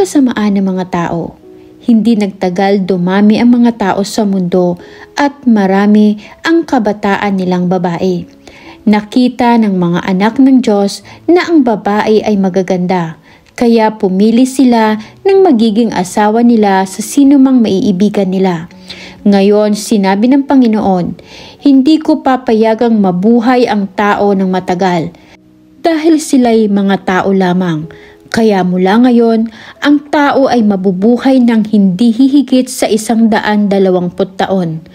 kasamaan ng mga tao. Hindi nagtagal dumami ang mga tao sa mundo at marami ang kabataan nilang babae. Nakita ng mga anak ng Diyos na ang babae ay magaganda, kaya pumili sila ng magiging asawa nila sa sinumang maiibigan nila. Ngayon, sinabi ng Panginoon, hindi ko papayagang mabuhay ang tao ng matagal dahil sila'y mga tao lamang. Kaya mula ngayon, ang tao ay mabubuhay ng hindi hihigit sa 120 taon.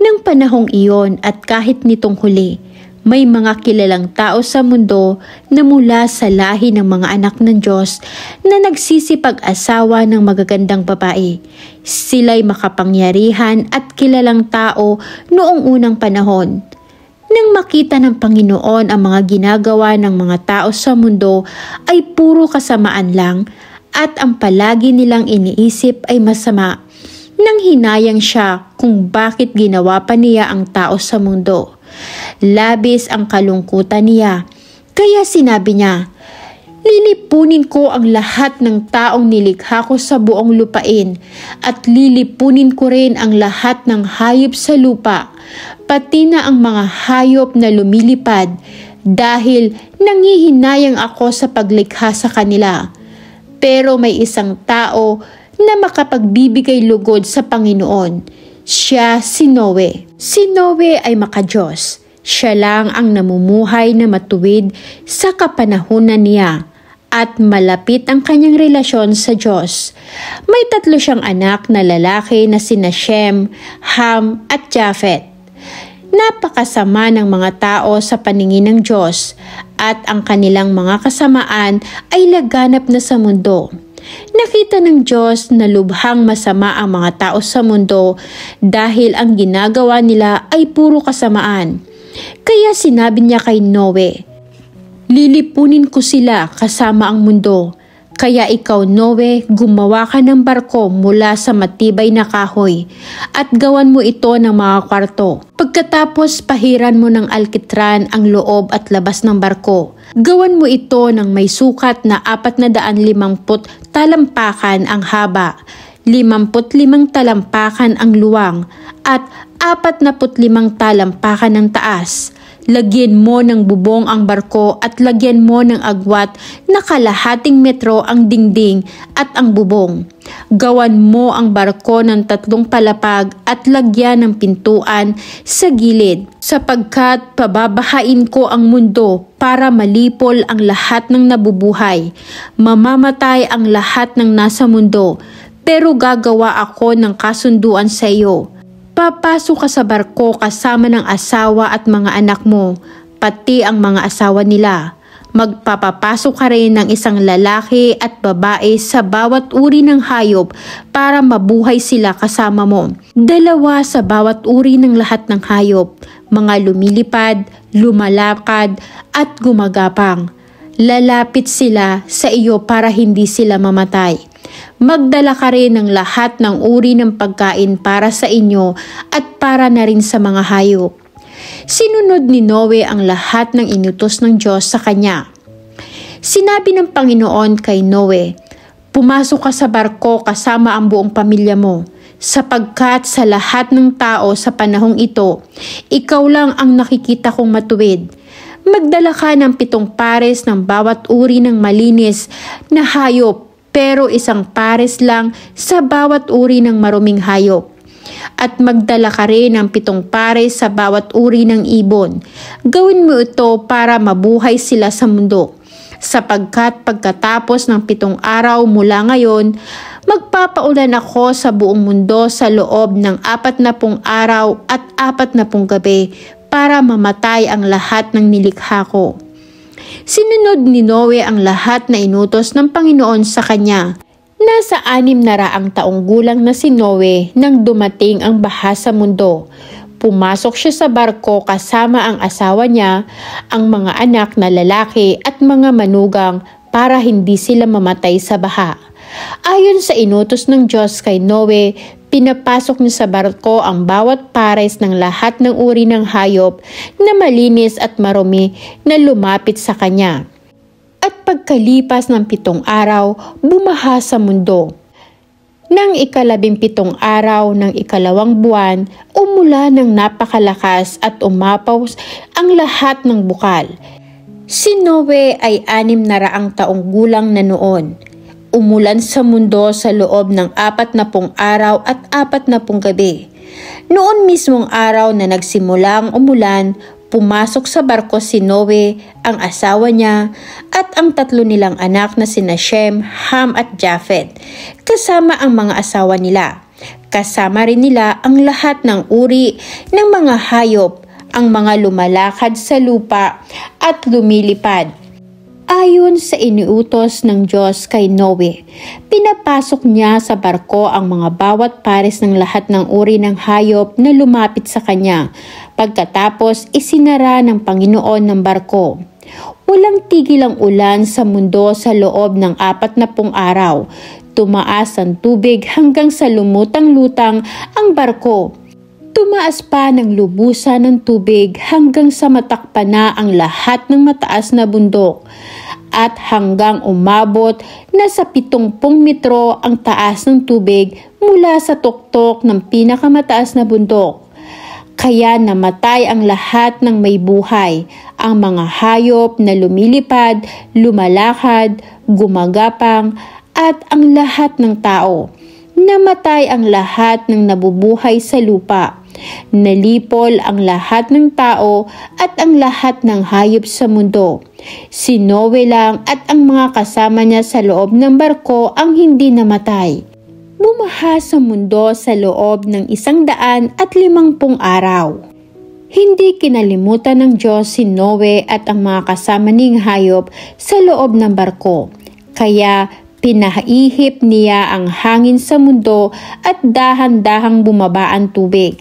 Nang panahong iyon at kahit nitong huli, may mga kilalang tao sa mundo na mula sa lahi ng mga anak ng Diyos na nagsisipag-asawa ng magagandang babae. Sila'y makapangyarihan at kilalang tao noong unang panahon. Nang makita ng Panginoon ang mga ginagawa ng mga tao sa mundo ay puro kasamaan lang at ang palagi nilang iniisip ay masama. Nang hinayang siya kung bakit ginawa pa niya ang tao sa mundo. Labis ang kalungkutan niya, kaya sinabi niya, lilipunin ko ang lahat ng taong nilikha ko sa buong lupain at lilipunin ko rin ang lahat ng hayop sa lupa, pati na ang mga hayop na lumilipad dahil nangihinayang ako sa paglikha sa kanila. Pero may isang tao na makapagbibigay lugod sa Panginoon. Siya si Noe. Si Noe ay makadiyos. Siya lang ang namumuhay na matuwid sa kapanahunan niya at malapit ang kanyang relasyon sa Diyos. May 3 siyang anak na lalaki na sina Shem, Ham at Japhet. Napakasama ng mga tao sa paningin ng Diyos at ang kanilang mga kasamaan ay laganap na sa mundo. Nakita ng Diyos na lubhang masama ang mga tao sa mundo dahil ang ginagawa nila ay puro kasamaan. Kaya sinabi niya kay Noe, lilipunin ko sila kasama ang mundo. Kaya ikaw, Noe, gumawa ka ng barko mula sa matibay na kahoy at gawan mo ito ng mga kwarto. Pagkatapos pahiran mo ng alkitran ang loob at labas ng barko. Gawan mo ito ng may sukat na 450 talampakan ang haba, 55 talampakan ang luwang at 45 talampakan ang taas. Lagyan mo ng bubong ang barko at lagyan mo ng agwat na kalahating metro ang dingding at ang bubong. Gawan mo ang barko ng 3 palapag at lagyan ng pintuan sa gilid, sapagkat pababahain ko ang mundo para malipol ang lahat ng nabubuhay. Mamamatay ang lahat ng nasa mundo, pero gagawa ako ng kasunduan sa iyo. Papasok ka sa barko kasama ng asawa at mga anak mo, pati ang mga asawa nila. Magpapapasok ka rin ng isang lalaki at babae sa bawat uri ng hayop para mabuhay sila kasama mo. 2 sa bawat uri ng lahat ng hayop, mga lumilipad, lumalakad at gumagapang. Lalapit sila sa iyo para hindi sila mamatay. Magdala ka rin ng lahat ng uri ng pagkain para sa inyo at para na rin sa mga hayop. Sinunod ni Noe ang lahat ng inutos ng Diyos sa kanya. Sinabi ng Panginoon kay Noe, pumasok ka sa barko kasama ang buong pamilya mo, sapagkat sa lahat ng tao sa panahong ito, ikaw lang ang nakikita kong matuwid. Magdala ka ng 7 pares ng bawat uri ng malinis na hayop, pero 1 pares lang sa bawat uri ng maruming hayop. At magdala ka rin ng 7 pares sa bawat uri ng ibon. Gawin mo ito para mabuhay sila sa mundo. Sapagkat pagkatapos ng 7 araw mula ngayon, magpapaulan ako sa buong mundo sa loob ng 40 araw at 40 gabi para mamatay ang lahat ng nilikha ko. Sinunod ni Noe ang lahat na inutos ng Panginoon sa kanya. Nasa 600 taong gulang na si Noe nang dumating ang baha sa mundo. Pumasok siya sa barko kasama ang asawa niya, ang mga anak na lalaki at mga manugang para hindi sila mamatay sa baha. Ayon sa inutos ng Diyos kay Noe, pinapasok niya sa barko ang bawat pares ng lahat ng uri ng hayop na malinis at marumi na lumapit sa kanya. At at pagkalipas ng 7 araw, bumaha sa mundo. Nang 17 araw ng 2 buwan, umulan ng napakalakas at umapaw ang lahat ng bukal. Si Noe ay 600 taong gulang na noon. Umulan sa mundo sa loob ng 40 araw at 40 gabi. Noon mismong araw na nagsimulang umulan, pumasok sa barko si Noe, ang asawa niya, at ang 3 nilang anak na sina Shem, Ham at Japhet, kasama ang mga asawa nila. Kasama rin nila ang lahat ng uri ng mga hayop, ang mga lumalakad sa lupa at lumilipad. Ayon sa iniutos ng Diyos kay Noe, pinapasok niya sa barko ang mga bawat pares ng lahat ng uri ng hayop na lumapit sa kanya. Pagkatapos, isinara ng Panginoon ng barko. Walang tigil ang ulan sa mundo sa loob ng 40 araw. Tumaas ang tubig hanggang sa lumutang-lutang ang barko. Tumaas pa ng lubusan ng tubig hanggang sa matakpan na ang lahat ng mataas na bundok at hanggang umabot na sa 70 metro ang taas ng tubig mula sa tuktok ng pinakamataas na bundok. Kaya namatay ang lahat ng may buhay, ang mga hayop na lumilipad, lumalakad, gumagapang at ang lahat ng tao. Namatay ang lahat ng nabubuhay sa lupa. Nalipol ang lahat ng tao at ang lahat ng hayop sa mundo. Si Noe lang at ang mga kasama niya sa loob ng barko ang hindi namatay. Bumaha sa mundo sa loob ng 150 araw. Hindi kinalimutan ng Diyos si Noe at ang mga kasama niyang hayop sa loob ng barko. Kaya pinaihip niya ang hangin sa mundo at dahan-dahang bumaba ang tubig.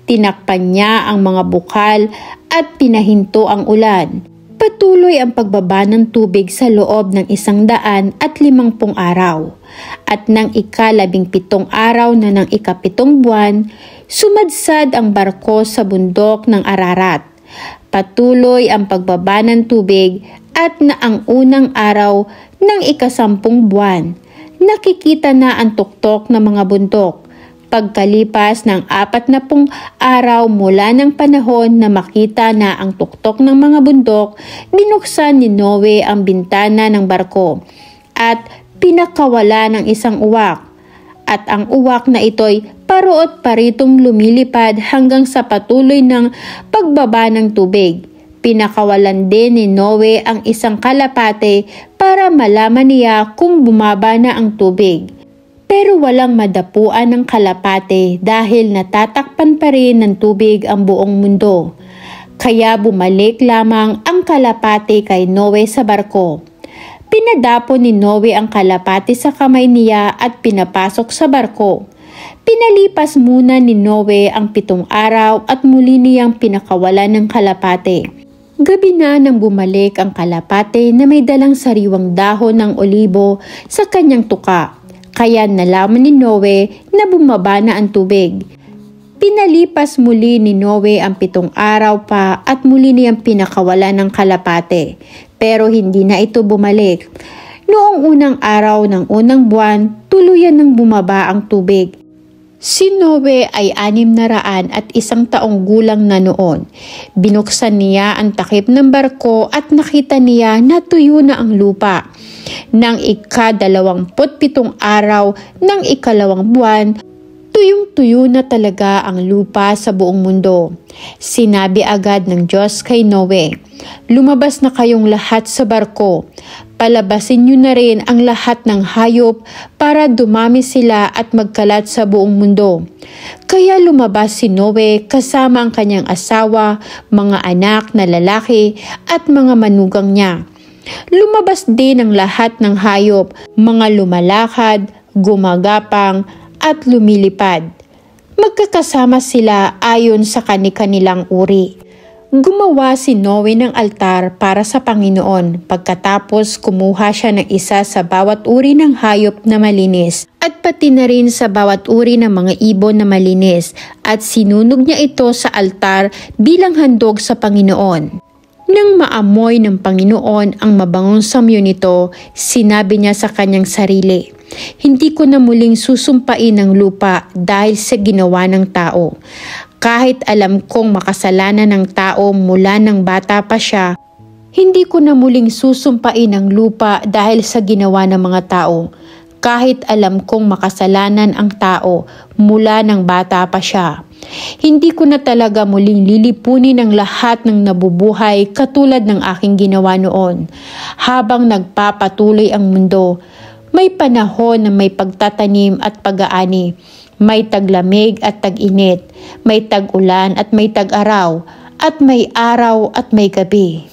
Tinakpan niya ang mga bukal at pinahinto ang ulan. Patuloy ang pagbaba ng tubig sa loob ng 150 araw. At nang 17 araw na ng 7 buwan, sumadsad ang barko sa bundok ng Ararat. Patuloy ang pagbaba ng tubig at na ang unang araw ng 10 buwan, nakikita na ang tuktok ng mga bundok. Pagkalipas ng 40 araw mula ng panahon na makita na ang tuktok ng mga bundok, binuksan ni Noe ang bintana ng barko at pinakawala ng isang uwak. At ang uwak na ito'y paruot paritong lumilipad hanggang sa patuloy ng pagbaba ng tubig. Pinakawalan din ni Noe ang isang kalapate para malaman niya kung bumaba na ang tubig. Pero walang madapuan ng kalapate dahil natatakpan pa rin ng tubig ang buong mundo. Kaya bumalik lamang ang kalapate kay Noe sa barko. Pinadapo ni Noe ang kalapate sa kamay niya at pinapasok sa barko. Pinalipas muna ni Noe ang 7 araw at muli niyang pinakawalan ng kalapate. Gabi na nang bumalik ang kalapate na may dalang sariwang dahon ng olibo sa kanyang tuka. Kaya nalaman ni Noe na bumaba na ang tubig. Pinalipas muli ni Noe ang 7 araw pa at muli niyang pinakawalan ng kalapate. Pero hindi na ito bumalik. Noong unang araw ng unang buwan, tuluyan nang bumaba ang tubig. Si Noe ay 601 taong gulang na noon. Binuksan niya ang takip ng barko at nakita niya na tuyo na ang lupa. Nang 27 araw ng 2 buwan, tuyong-tuyo na talaga ang lupa sa buong mundo. Sinabi agad ng Diyos kay Noe, "Lumabas na kayong lahat sa barko. Palabasin niyo na rin ang lahat ng hayop para dumami sila at magkalat sa buong mundo." Kaya lumabas si Noe kasama ang kanyang asawa, mga anak na lalaki at mga manugang niya. Lumabas din ang lahat ng hayop, mga lumalakad, gumagapang at lumilipad. Magkakasama sila ayon sa kani-kanilang uri. Gumawa si Noe ng altar para sa Panginoon. Pagkatapos kumuha siya ng isa sa bawat uri ng hayop na malinis at pati na rin sa bawat uri ng mga ibon na malinis at sinunog niya ito sa altar bilang handog sa Panginoon. Nang maamoy ng Panginoon ang mabangong samyo nito, sinabi niya sa kanyang sarili, "Hindi ko na muling susumpain ang lupa dahil sa ginawa ng tao. Kahit alam kong makasalanan ng tao mula ng bata pa siya, hindi ko na muling susumpain ang lupa dahil sa ginawa ng mga tao. Kahit alam kong makasalanan ang tao mula ng bata pa siya. Hindi ko na talaga muling lilipunin ang lahat ng nabubuhay katulad ng aking ginawa noon. Habang nagpapatuloy ang mundo, may panahon na may pagtatanim at pag-aani. May taglamig at tag-init, may tag-ulan at may tag-araw, at may araw at may gabi."